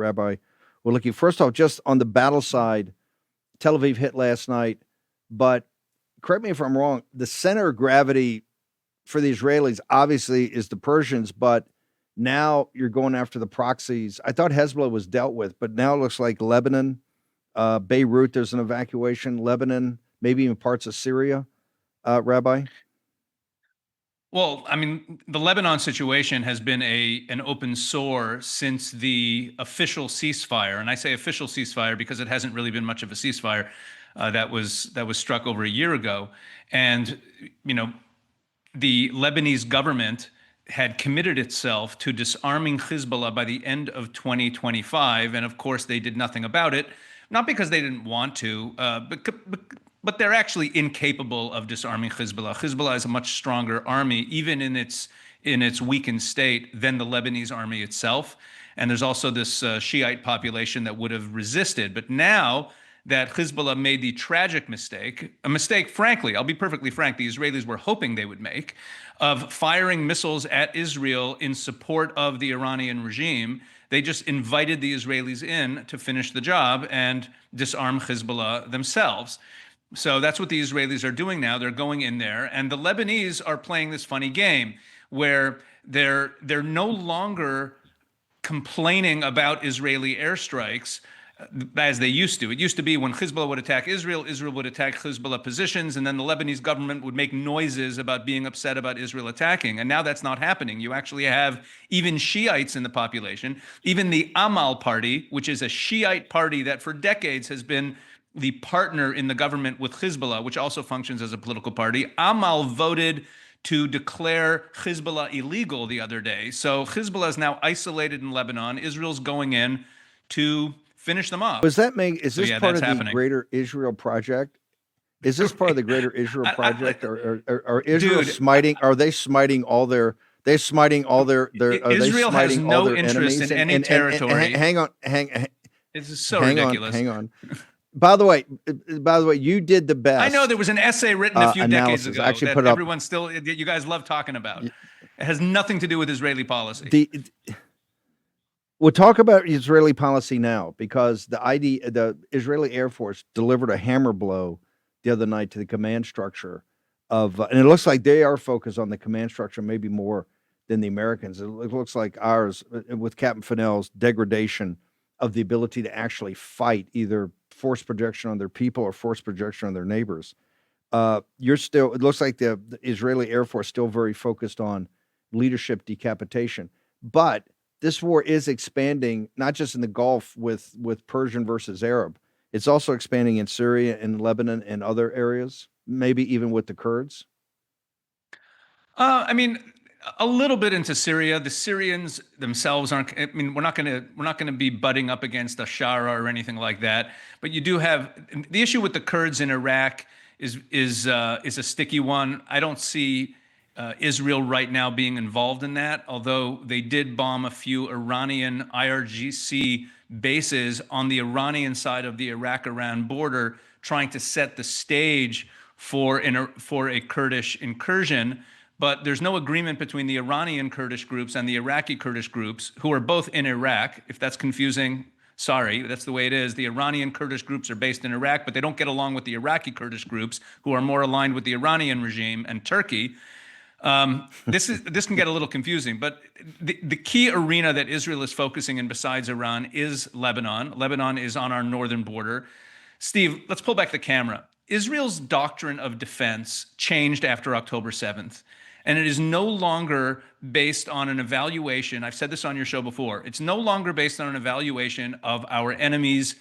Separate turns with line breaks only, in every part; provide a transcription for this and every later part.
Rabbi Wolicki. First off, just on the battle side, Tel Aviv hit last night, but correct me if I'm wrong, the center of gravity for the Israelis obviously is the Persians, but now you're going after the proxies. I thought Hezbollah was dealt with, but now it looks like Lebanon, Beirut, there's an evacuation, Lebanon, maybe even parts of Syria, Rabbi?
Well, I mean, the Lebanon situation has been an open sore since the official ceasefire, and I say official ceasefire because it hasn't really been much of a ceasefire that was struck over a year ago. And the Lebanese government had committed itself to disarming Hezbollah by the end of 2025, and of course they did nothing about it, not because they didn't want to, but they're actually incapable of disarming Hezbollah. Hezbollah is a much stronger army, even in its weakened state, than the Lebanese army itself. And there's also this Shiite population that would have resisted. But now that Hezbollah made the tragic mistake, a mistake, frankly, I'll be perfectly frank, the Israelis were hoping they would make, of firing missiles at Israel in support of the Iranian regime, they just invited the Israelis in to finish the job and disarm Hezbollah themselves. So that's what the Israelis are doing now. They're going in there, and the Lebanese are playing this funny game where they're no longer complaining about Israeli airstrikes as they used to. It used to be when Hezbollah would attack Israel, Israel would attack Hezbollah positions, and then the Lebanese government would make noises about being upset about Israel attacking. And now that's not happening. You actually have even Shiites in the population, even the Amal party, which is a Shiite party that for decades has been the partner in the government with Hezbollah, which also functions as a political party. Amal voted to declare Hezbollah illegal the other day. So Hezbollah is now isolated in Lebanon. Israel's going in to finish them off.
Is this part of the greater Israel project? Is this part of the greater Israel project, or Israel smiting? Are they smiting all their? They're smiting all their.
Israel has no interest in any territory.
Hang on.
It's so ridiculous.
Hang on. By the way, you did the best.
I know there was an essay written a few decades ago
that
everyone still, you guys love talking about. It has nothing to do with Israeli policy.
We'll talk about Israeli policy now because the Israeli Air Force delivered a hammer blow the other night to the command structure and it looks like they are focused on the command structure maybe more than the Americans. It looks like ours, with Captain Fennell's degradation of the ability to actually fight, either force projection on their people or force projection on their neighbors. It looks like the Israeli Air Force still very focused on leadership decapitation. But this war is expanding, not just in the Gulf with Persian versus Arab. It's also expanding in Syria and Lebanon and other areas, maybe even with the Kurds.
I mean, a little bit into Syria. The Syrians themselves aren't. I mean, we're not going to be butting up against Ashara or anything like that. But you do have the issue with the Kurds in Iraq is a sticky one. I don't see Israel right now being involved in that, although they did bomb a few Iranian IRGC bases on the Iranian side of the Iraq-Iran border, trying to set the stage for a Kurdish incursion. But there's no agreement between the Iranian Kurdish groups and the Iraqi Kurdish groups, who are both in Iraq. If that's confusing, sorry, that's the way it is. The Iranian Kurdish groups are based in Iraq, but they don't get along with the Iraqi Kurdish groups, who are more aligned with the Iranian regime and Turkey. This can get a little confusing, but the key arena that Israel is focusing in besides Iran is Lebanon. Lebanon is on our northern border. Steve, let's pull back the camera. Israel's doctrine of defense changed after October 7th. And it is no longer based on an evaluation. I've said this on your show before. It's no longer based on an evaluation of our enemies'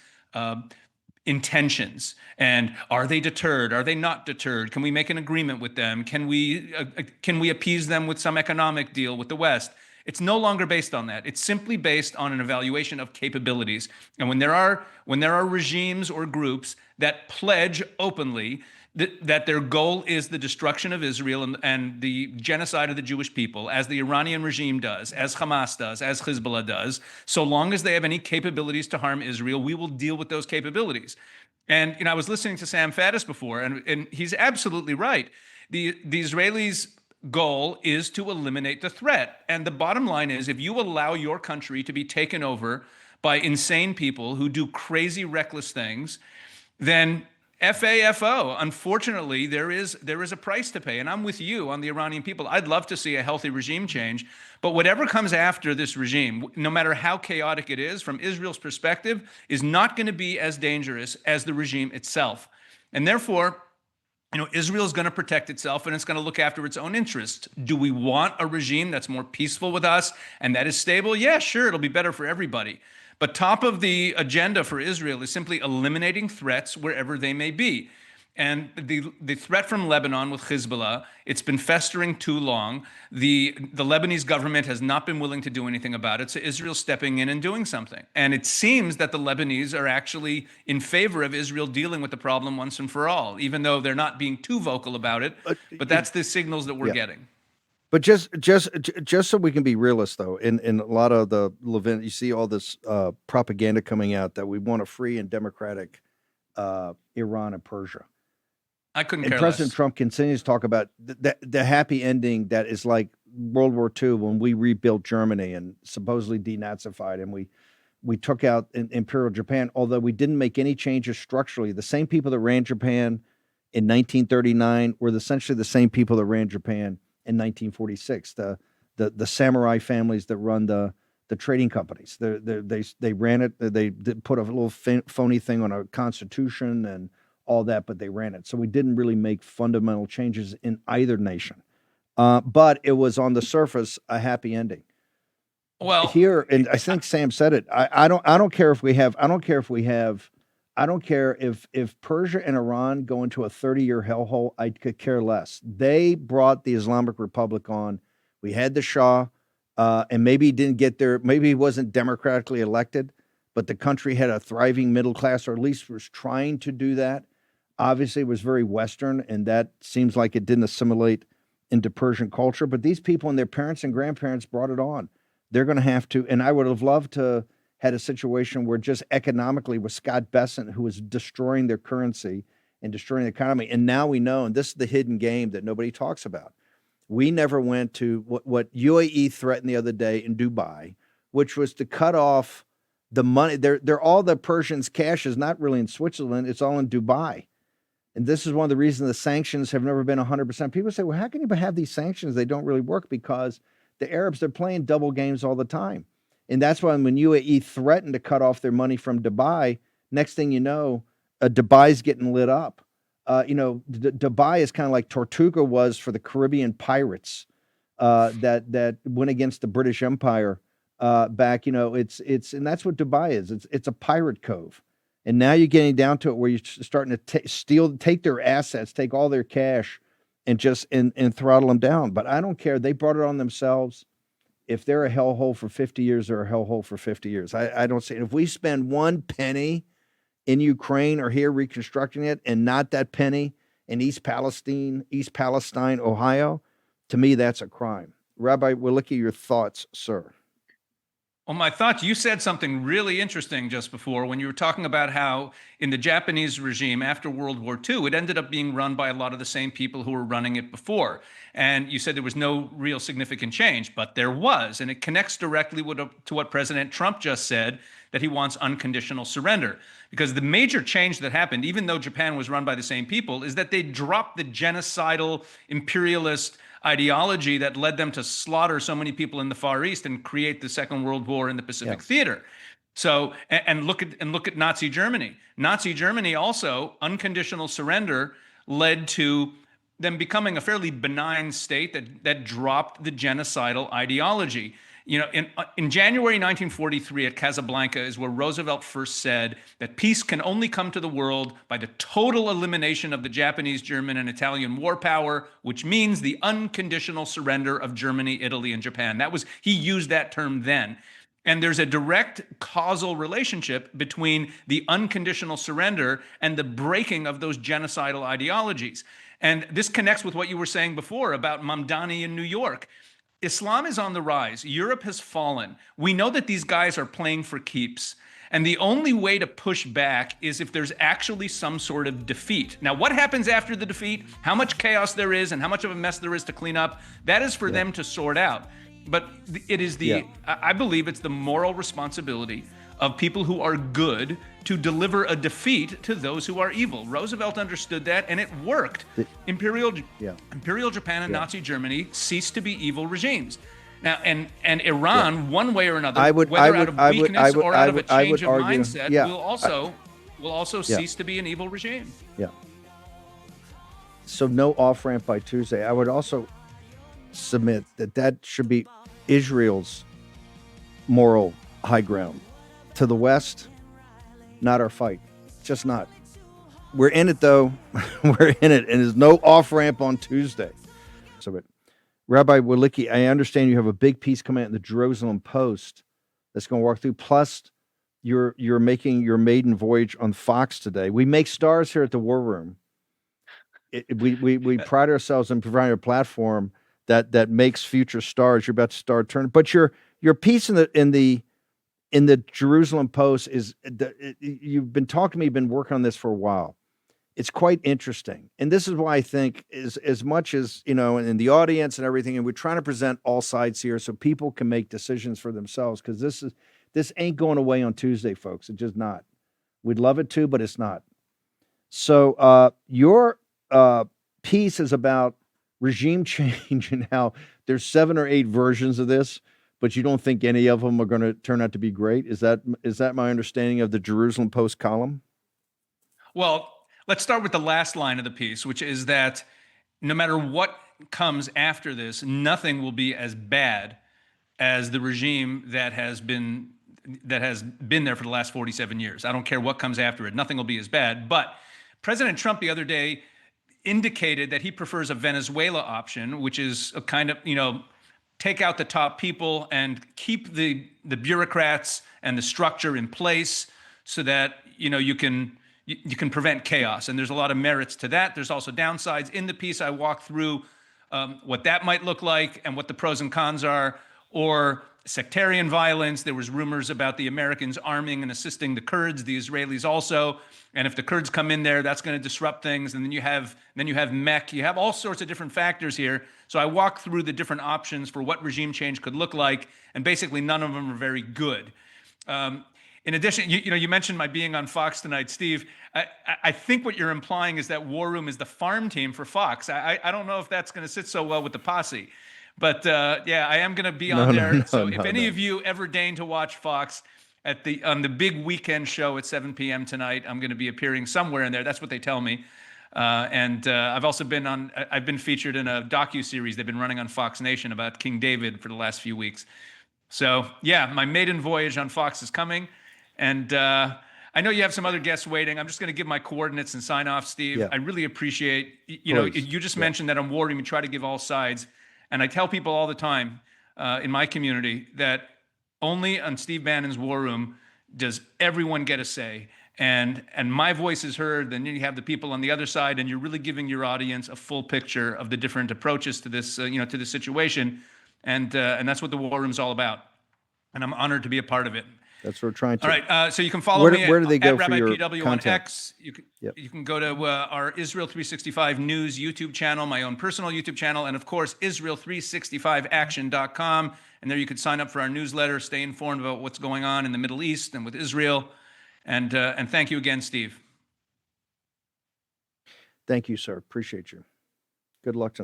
intentions. And are they deterred? Are they not deterred? Can we make an agreement with them? Can we appease them with some economic deal with the West? It's no longer based on that. It's simply based on an evaluation of capabilities. And when there are regimes or groups that pledge openly that their goal is the destruction of Israel and the genocide of the Jewish people, as the Iranian regime does, as Hamas does, as Hezbollah does, so long as they have any capabilities to harm Israel, we will deal with those capabilities. And I was listening to Sam Faddis before, and he's absolutely right. The Israelis' goal is to eliminate the threat. And the bottom line is, if you allow your country to be taken over by insane people who do crazy, reckless things, then FAFO. Unfortunately, there is a price to pay. And I'm with you on the Iranian people. I'd love to see a healthy regime change. But whatever comes after this regime, no matter how chaotic it is, from Israel's perspective, is not going to be as dangerous as the regime itself. And therefore, Israel is going to protect itself and it's going to look after its own interests. Do we want a regime that's more peaceful with us and that is stable? Yeah, sure, it'll be better for everybody. But top of the agenda for Israel is simply eliminating threats wherever they may be. And the threat from Lebanon with Hezbollah, it's been festering too long. The Lebanese government has not been willing to do anything about it. So Israel's stepping in and doing something. And it seems that the Lebanese are actually in favor of Israel dealing with the problem once and for all, even though they're not being too vocal about it. But that's the signals that we're getting.
But just so we can be realists, though, in a lot of the Levin, you see all this propaganda coming out that we want a free and democratic Iran and Persia.
I couldn't
And
care
President
less.
Trump continues to talk about the happy ending that is like World War II when we rebuilt Germany and supposedly denazified and we took out Imperial Japan, although we didn't make any changes structurally. The same people that ran Japan in 1939 were essentially the same people that ran Japan in 1946. The samurai families that run the trading companies. They ran it. They put a little phony thing on a constitution and all that, but they ran it. So we didn't really make fundamental changes in either nation. But it was on the surface a happy ending.
Well,
Here, and I think Sam said it. I don't care if Persia and Iran go into a 30-year hellhole. I could care less. They brought the Islamic Republic on. We had the Shah, and maybe he didn't get there. Maybe he wasn't democratically elected, but the country had a thriving middle class, or at least was trying to do that. Obviously, it was very Western, and that seems like it didn't assimilate into Persian culture. But these people and their parents and grandparents brought it on. They're going to have to, and I would have loved to had a situation where just economically with Scott Bessent, who was destroying their currency and destroying the economy. And now we know, and this is the hidden game that nobody talks about. We never went to what UAE threatened the other day in Dubai, which was to cut off the money. They're all the Persians' cash is not really in Switzerland. It's all in Dubai. And this is one of the reasons the sanctions have never been 100%. People say, well, how can you have these sanctions? They don't really work because the Arabs, they're playing double games all the time. And that's why when UAE threatened to cut off their money from Dubai, next thing you know, Dubai's getting lit up. Dubai is kind of like Tortuga was for the Caribbean pirates that went against the British Empire back. It's and that's what Dubai is. It's a pirate cove. And now you're getting down to it where you're starting to take their assets, take all their cash, and just and throttle them down. But I don't care. They brought it on themselves. If they're a hellhole for 50 years, they're a hellhole for 50 years. I don't see it. If we spend one penny in Ukraine or here reconstructing it and not that penny in East Palestine, Ohio, to me, that's a crime. Rabbi Wolicki, your thoughts, sir?
Well, my thoughts, you said something really interesting just before when you were talking about how in the Japanese regime after World War II, it ended up being run by a lot of the same people who were running it before. And you said there was no real significant change, but there was. And it connects directly to what President Trump just said, that he wants unconditional surrender. Because the major change that happened, even though Japan was run by the same people, is that they dropped the genocidal imperialist ideology that led them to slaughter so many people in the Far East and create the Second World War in the Pacific Theater. So, and look at Nazi Germany. Nazi Germany also, unconditional surrender led to them becoming a fairly benign state that dropped the genocidal ideology. In January 1943 at Casablanca is where Roosevelt first said that peace can only come to the world by the total elimination of the Japanese, German, and Italian war power, which means the unconditional surrender of Germany, Italy, and Japan. He used that term then. And there's a direct causal relationship between the unconditional surrender and the breaking of those genocidal ideologies. And this connects with what you were saying before about Mamdani in New York. Islam is on the rise. Europe has fallen. We know that these guys are playing for keeps. And the only way to push back is if there's actually some sort of defeat. Now, what happens after the defeat, how much chaos there is and how much of a mess there is to clean up, that is for them to sort out. But it is I believe it's the moral responsibility of people who are good to deliver a defeat to those who are evil. Roosevelt understood that, and it worked. Imperial Japan and Nazi Germany ceased to be evil regimes. Now, and Iran, one way or another, whether out of weakness or out of a change of mindset, will also cease to be an evil regime.
Yeah. So no off-ramp by Tuesday. I would also submit that should be Israel's moral high ground. To the West, not our fight. Just not. We're in it, though. We're in it, and there's no off-ramp on Tuesday. So, Rabbi Wolicki, I understand you have a big piece coming out in the Jerusalem Post that's going to walk through. Plus, you're making your maiden voyage on Fox today. We make stars here at the War Room. We pride ourselves in providing a platform that makes future stars. You're about to start turning, but your piece in the Jerusalem Post is you've been talking to me, been working on this for a while. It's quite interesting, and this is why I think is as much as in the audience and everything, and we're trying to present all sides here so people can make decisions for themselves, because this ain't going away on Tuesday, folks. It's just not. We'd love it to, but it's not. So your piece is about regime change and how there's 7 or 8 versions of this, but you don't think any of them are going to turn out to be great. Is that my understanding of the Jerusalem Post column?
Well, let's start with the last line of the piece, which is that no matter what comes after this, nothing will be as bad as the regime that has been there for the last 47 years. I don't care what comes after it. Nothing will be as bad. But President Trump the other day indicated that he prefers a Venezuela option, which is a kind of, take out the top people and keep the bureaucrats and the structure in place so that, you can prevent chaos. And there's a lot of merits to that. There's also downsides. In the piece, I walk through what that might look like and what the pros and cons are, or sectarian violence. There was rumors about the Americans arming and assisting the Kurds, the Israelis also. And if the Kurds come in there, that's going to disrupt things. And then you have mech. You have all sorts of different factors here. So I walk through the different options for what regime change could look like, and basically none of them are very good. In addition, you mentioned my being on Fox tonight, Steve. I think what you're implying is that War Room is the farm team for Fox. I don't know if that's going to sit so well with the posse. But I am going to be on there. If any of you ever deign to watch Fox on the big weekend show at 7 p.m. tonight, I'm going to be appearing somewhere in there. That's what they tell me. And I've also I've been featured in a docuseries they've been running on Fox Nation about King David for the last few weeks. So my maiden voyage on Fox is coming. And I know you have some other guests waiting. I'm just going to give my coordinates and sign off, Steve. Yeah. I really appreciate, you just mentioned that on War Room, you try to give all sides. And I tell people all the time in my community that only on Steve Bannon's War Room does everyone get a say. And my voice is heard. Then you have the people on the other side, and you're really giving your audience a full picture of the different approaches to this, to this situation. And that's what the War Room is all about. And I'm honored to be a part of it.
That's what we're trying to.
All right. So you can follow me
where do they go
at
for
Rabbi
your
PW
content?
on X. You can go to our Israel 365 News YouTube channel, my own personal YouTube channel, and of course, Israel365action.com. And there you could sign up for our newsletter, stay informed about what's going on in the Middle East and with Israel. And thank you again, Steve.
Thank you, sir. Appreciate you. Good luck tonight.